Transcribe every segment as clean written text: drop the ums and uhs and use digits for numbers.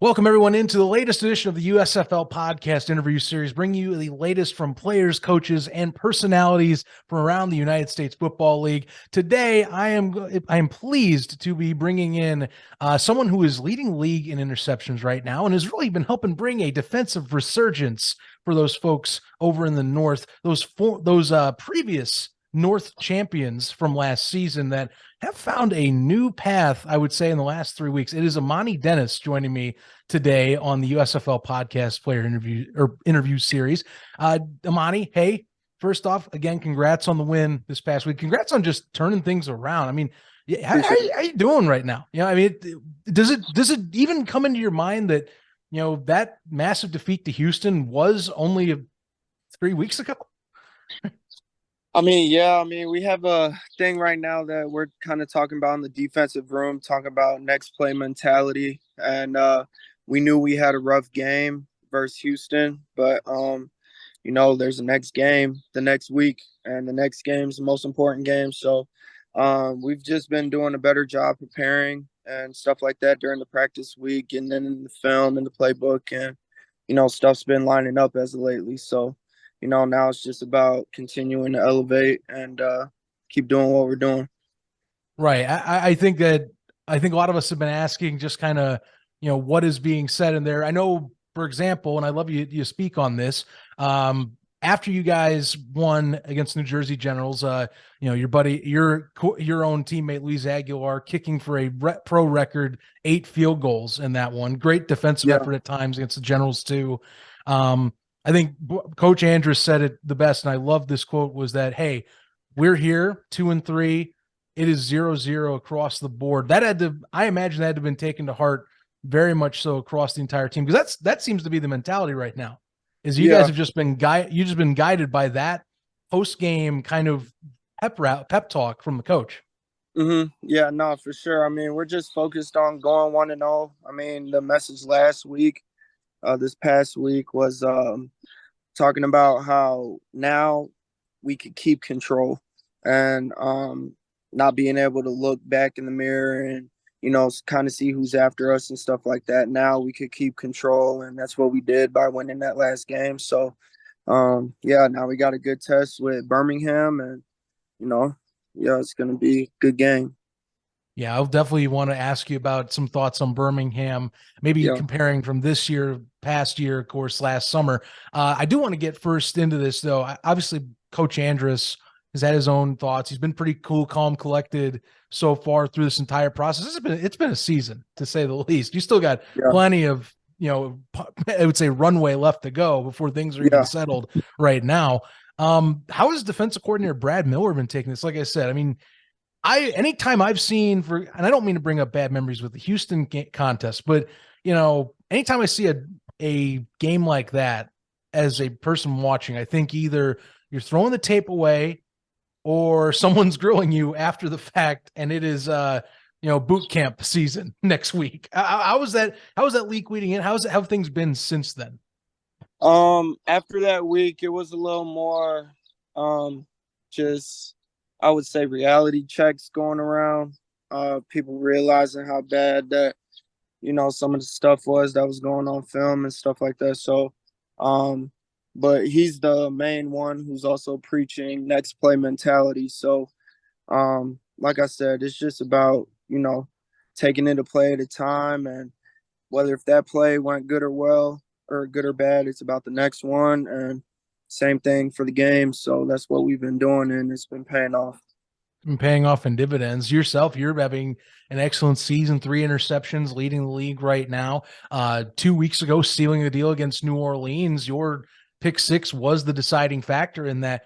Welcome, everyone, into the latest edition of the USFL podcast interview series, bringing you the latest from players, coaches, and personalities from around the United States Football League. Today, I am pleased to be bringing in someone who is leading the league in interceptions right now and has really been helping bring a defensive resurgence for those folks over in the North, those previous North champions from last season that have found a new path, I would say, in the last 3 weeks. It is Amani Dennis joining me today on the USFL podcast player interview series. Amani, hey, first off, again, congrats on the win this past week. Congrats on just turning things around. I mean, how are you doing right now? You know, I mean, does it even come into your mind that, you know, that massive defeat to Houston was only 3 weeks ago? We have a thing right now that we're kind of talking about in the defensive room, talking about next play mentality. And we knew we had a rough game versus Houston, but, there's a next game the next week, and the next game is the most important game. So we've just been doing a better job preparing and stuff like that during the practice week and then in the film and the playbook. And, stuff's been lining up as of lately. So, now it's just about continuing to elevate and keep doing what we're doing. Right. I think a lot of us have been asking just kind of, what is being said in there. I know, for example, and I love you speak on this, after you guys won against New Jersey Generals, your buddy, your own teammate, Luis Aguilar, kicking for a pro record 8 field goals in that one. Great defensive effort at times against the Generals too. I think Coach Andrus said it the best, and I love this quote, was that, hey, we're here 2-3. It is 0-0 across the board. I imagine that had to have been taken to heart very much so across the entire team, because that seems to be the mentality right now, is you guys have just been guided by that post-game kind of pep talk from the coach. Mm-hmm. Yeah, no, for sure. I mean, we're just focused on going 1-0. I mean, the message last week, this past week, was talking about how now we could keep control and not being able to look back in the mirror and, kind of see who's after us and stuff like that. Now we could keep control, and that's what we did by winning that last game. So, now we got a good test with Birmingham, and, it's going to be a good game. Yeah, I'll definitely want to ask you about some thoughts on Birmingham, maybe comparing from this year, past year, of course, last summer. I do want to get first into this, though. Obviously, Coach Andrus has had his own thoughts. He's been pretty cool, calm, collected so far through this entire process. It's been a season, to say the least. You still got plenty of, I would say, runway left to go before things are even settled right now. How has defensive coordinator Brad Miller been taking this? Like I said, I mean, anytime I've seen and I don't mean to bring up bad memories with the Houston contest, but anytime I see a game like that as a person watching, I think either you're throwing the tape away or someone's grilling you after the fact, and it is boot camp season next week. How was that leak weeding in? How have things been since then? After that week, it was a little more I would say reality checks going around, people realizing how bad that, some of the stuff that was going on film and stuff like that. So, but he's the main one who's also preaching next play mentality. So, like I said, it's just about, taking it a play at a time, and whether if that play went good or well or good or bad, it's about the next one. And same thing for the game. So that's what we've been doing, and it's been paying off. Paying off in dividends. Yourself, you're having an excellent season, 3 interceptions, leading the league right now. 2 weeks ago, sealing the deal against New Orleans, your pick 6 was the deciding factor in that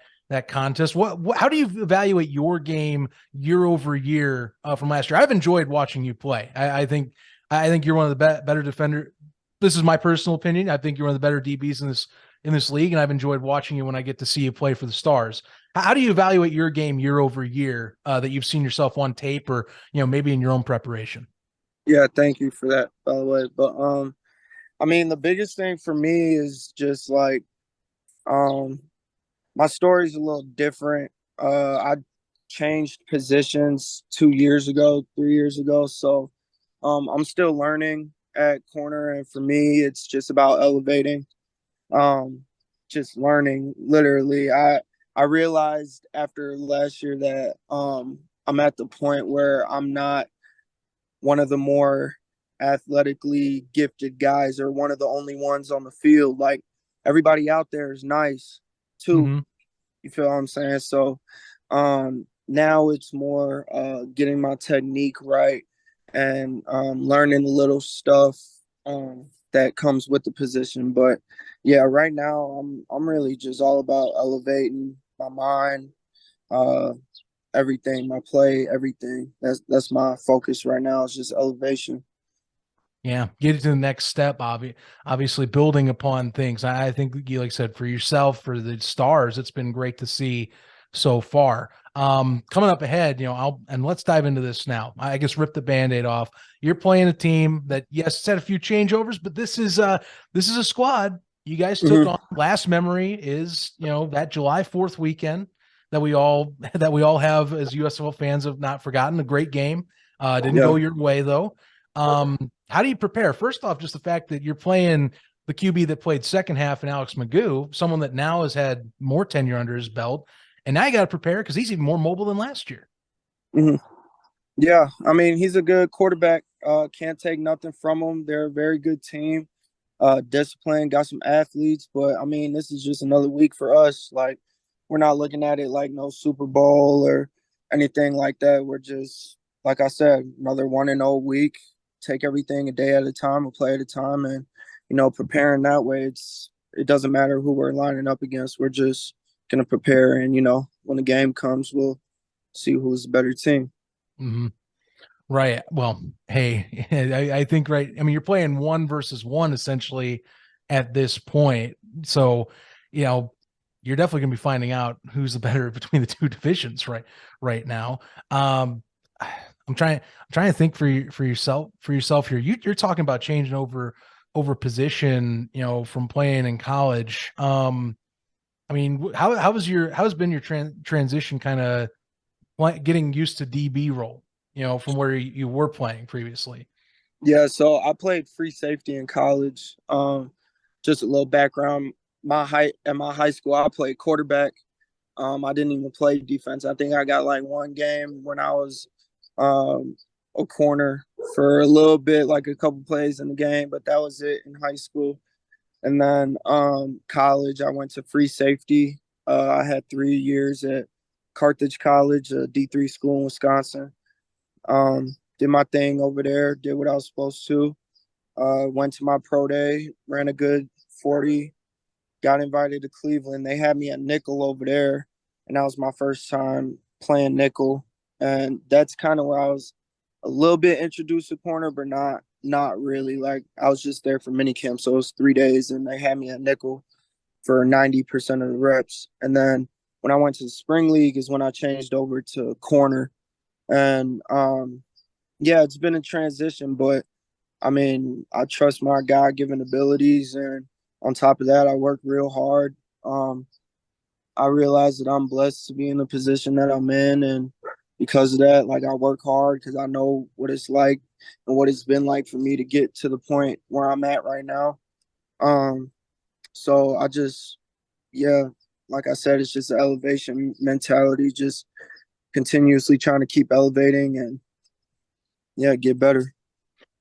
contest. How do you evaluate your game year over year from last year? I've enjoyed watching you play. I think you're one of the better defender. This is my personal opinion. I think you're one of the better DBs in this league, and I've enjoyed watching you when I get to see you play for the Stars. How do you evaluate your game year over year that you've seen yourself on tape or, maybe in your own preparation? Yeah, thank you for that, by the way. But, the biggest thing for me is just like, my story's a little different. I changed positions 2 years ago, 3 years ago. So, I'm still learning at corner, and for me, it's just about elevating, just learning. Literally, I realized after last year that I'm at the point where I'm not one of the more athletically gifted guys or one of the only ones on the field. Like everybody out there is nice too. Mm-hmm. You feel what I'm saying? So now it's more getting my technique right and learning the little stuff that comes with the position. But yeah, right now I'm really just all about elevating my mind, uh, everything, my play, everything. That's my focus right now. Is just elevation. Yeah, get it to the next step. Obviously, building upon things. I think, like I said, for yourself, for the Stars, it's been great to see so far. Coming up ahead, and let's dive into this now. I guess rip the Band-Aid off. You're playing a team that, yes, it's had a few changeovers, but this is a squad you guys took on. Last memory is that July 4th weekend that we all have as USFL fans have not forgotten. A great game. Didn't go your way though. How do you prepare? First off, just the fact that you're playing the QB that played second half and Alex Magoo, someone that now has had more tenure under his belt, and now you got to prepare because he's even more mobile than last year. Yeah, I mean, he's a good quarterback. Can't take nothing from him. They're a very good team. Disciplined, got some athletes, but I mean, this is just another week for us. Like, we're not looking at it like no Super Bowl or anything like that. We're just, like I said, another 1-0 week. Take everything a day at a time, a play at a time, and preparing that way. It doesn't matter who we're lining up against. We're just gonna prepare, and when the game comes, we'll see who's the better team. Mm-hmm. Right. Well, hey, I think right. I mean, you're playing 1 versus 1 essentially at this point, so you're definitely gonna be finding out who's the better between the two divisions right now. I'm trying to think for yourself here. You're talking about changing over position, from playing in college. I mean, how's been your transition kind of getting used to DB role, from where you were playing previously? Yeah, so I played free safety in college. Just a little background. At my high school, I played quarterback. I didn't even play defense. I think I got like one game when I was a corner for a little bit, like a couple plays in the game, but that was it in high school. And then college, I went to free safety. I had 3 years at Carthage College, a D3 school in Wisconsin. Did my thing over there, did what I was supposed to. Went to my pro day, ran a good 40, got invited to Cleveland. They had me at nickel over there, and that was my first time playing nickel. And that's kind of where I was a little bit introduced to corner, but not really. Like, I was just there for minicamp, so it was 3 days, and they had me at nickel for 90% of the reps. And then when I went to the spring league is when I changed over to corner. And yeah, it's been a transition, but I mean, I trust my God-given abilities, and on top of that, I work real hard. I realize that I'm blessed to be in the position that I'm in, and because of that, like, I work hard because I know what it's like and what it's been like for me to get to the point where I'm at right now. So I just, yeah, like I said, it's just an elevation mentality, just continuously trying to keep elevating and, yeah, get better.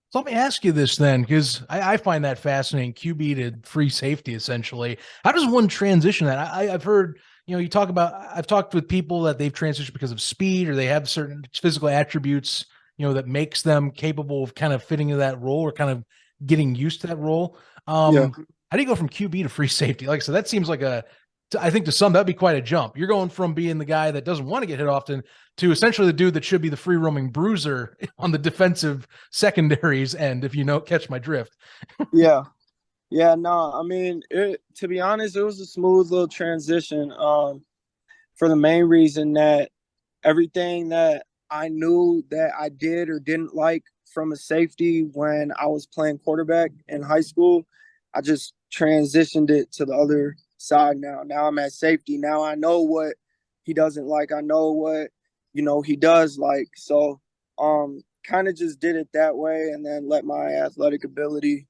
So let me ask you this then, because I find that fascinating. QB to free safety, essentially. How does one transition that? I've heard, you talk about, I've talked with people that they've transitioned because of speed or they have certain physical attributes, that makes them capable of kind of fitting into that role or kind of getting used to that role. Yeah. How do you go from QB to free safety? Like I said, that seems like I think to some, that'd be quite a jump. You're going from being the guy that doesn't want to get hit often to essentially the dude that should be the free roaming bruiser on the defensive secondaries end, if catch my drift. Yeah. Yeah, no, I mean, to be honest, it was a smooth little transition. For the main reason that everything that I knew that I did or didn't like from a safety when I was playing quarterback in high school, I just transitioned it to the other side now. Now I'm at safety. Now I know what he doesn't like. I know what, he does like. So kind of just did it that way and then let my athletic ability,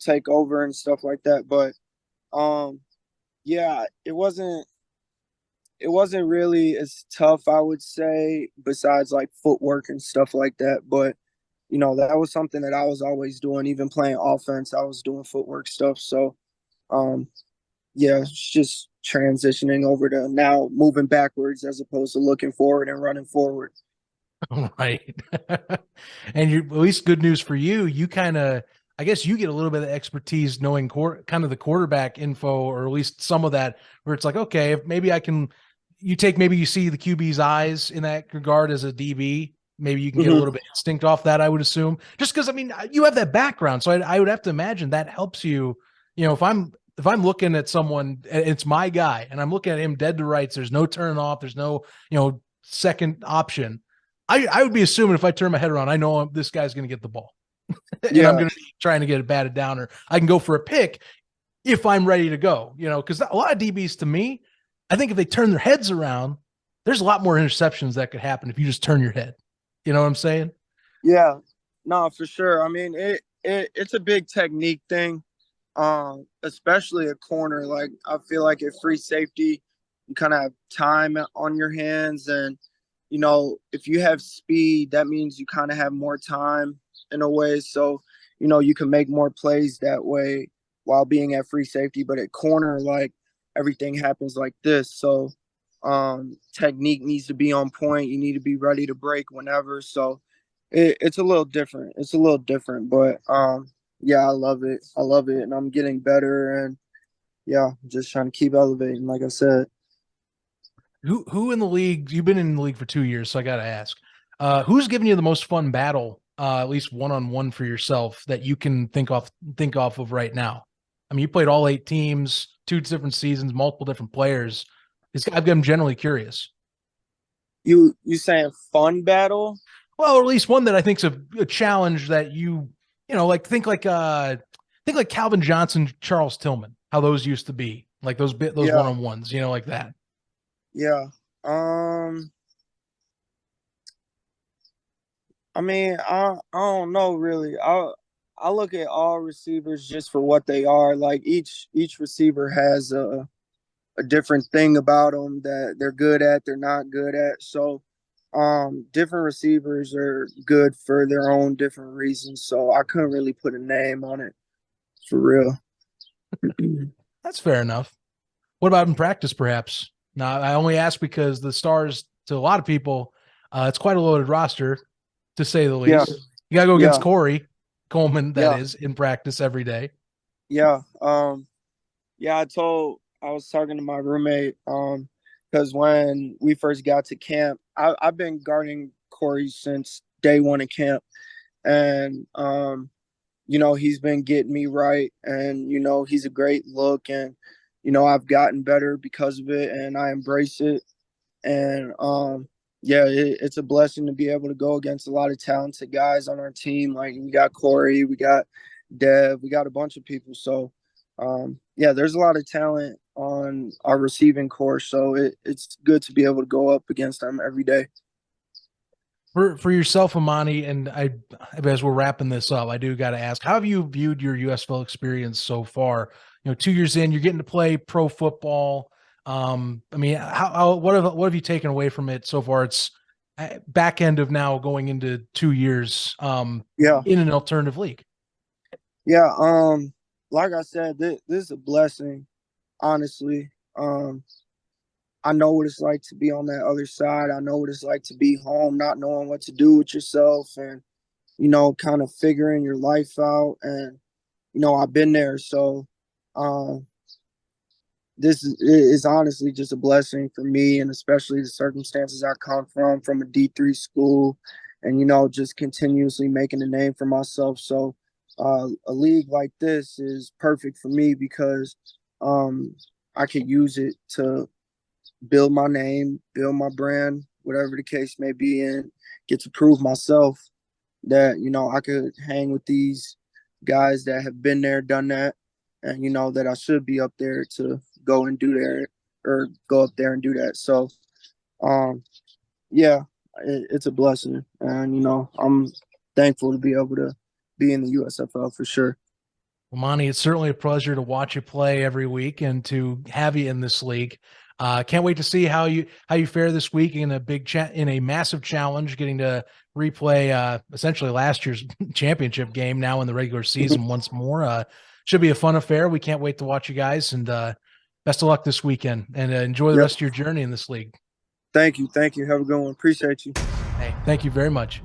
take over and stuff like that. But yeah, it wasn't really as tough, I would say, besides like footwork and stuff like that. But that was something that I was always doing, even playing offense. I was doing footwork stuff. So, um, yeah, it's just transitioning over to now moving backwards as opposed to looking forward and running forward. Right. And you, at least good news for you, you kind of, I guess you get a little bit of expertise knowing kind of the quarterback info, or at least some of that, where it's like, okay, if maybe I can, maybe you see the QB's eyes in that regard as a DB. Maybe you can get a little bit instinct off that, I would assume, just because, I mean, you have that background. So I would have to imagine that helps you, if I'm looking at someone, it's my guy and I'm looking at him dead to rights, there's no turning off, there's no, second option. I would be assuming if I turn my head around, I know this guy's going to get the ball and Yeah, I'm going to be trying to get it batted down, or I can go for a pick if I'm ready to go, because a lot of DBs, to me, I think if they turn their heads around, there's a lot more interceptions that could happen if you just turn your head. You know what I'm saying? yeah, no, for sure. I mean, it's a big technique thing, especially a corner. Like I feel like at free safety, you kind of have time on your hands, and if you have speed, that means you kind of have more time in a way. So, you can make more plays that way while being at free safety. But at corner, like everything happens like this. So, technique needs to be on point. You need to be ready to break whenever. So, it's a little different. It's a little different, but yeah, I love it. I love it, and I'm getting better. And yeah, just trying to keep elevating, like I said. Who in the league? You've been in the league for 2 years, so I got to ask, who's giving you the most fun battle, at least one-on-one for yourself, that you can think off of right now? I mean, you played all 8 teams, 2 different seasons, multiple different players. I'm generally curious. You saying fun battle? Well, or at least one that I think's a challenge that like think like Calvin Johnson, Charles Tillman, how those used to be, like those Yeah, one-on-ones, like that. yeah. I mean, I don't know really. I look at all receivers just for what they are. Like each receiver has a different thing about them that they're good at, they're not good at. So, different receivers are good for their own different reasons. So I couldn't really put a name on it for real. That's fair enough. What about in practice, perhaps? Now, I only ask because the Stars, to a lot of people, it's quite a loaded roster, to say the Yeah, least. You got to go against yeah, Corey Coleman, that yeah, is, in practice every day. yeah. Yeah, I was talking to my roommate, because when we first got to camp, I've been guarding Corey since day one of camp, and he's been getting me right, and he's a great look, and I've gotten better because of it, and I embrace it, and yeah, it's a blessing to be able to go against a lot of talented guys on our team. Like we got Corey, we got Dev, we got a bunch of people, so yeah, there's a lot of talent on our receiving core, so it's good to be able to go up against them every day. For yourself, Amani, and as we're wrapping this up, I do got to ask, how have you viewed your USFL experience so far? 2 years in, you're getting to play pro football. I mean, what have you taken away from it so far? It's back end of now going into 2 years Yeah, in an alternative league. yeah. Like I said, this is a blessing, honestly. I know what it's like to be on that other side. I know what it's like to be home, not knowing what to do with yourself, and kind of figuring your life out. And I've been there, so um, this is honestly just a blessing for me, and especially the circumstances I come from a D3 school, and just continuously making a name for myself. So a league like this is perfect for me because I could use it to build my name, build my brand, whatever the case may be, and get to prove myself that I could hang with these guys that have been there, done that, and that I should be up there to go up there and do that. So, um, yeah, it's a blessing, and I'm thankful to be able to be in the USFL for sure. Well, Monty, it's certainly a pleasure to watch you play every week and to have you in this league. Can't wait to see how you fare this week in a massive challenge, getting to replay essentially last year's championship game now in the regular season once more. Should be a fun affair. We can't wait to watch you guys, and best of luck this weekend, and enjoy the rest of your journey in this league. Thank you. Have a good one. Appreciate you. Hey, thank you very much.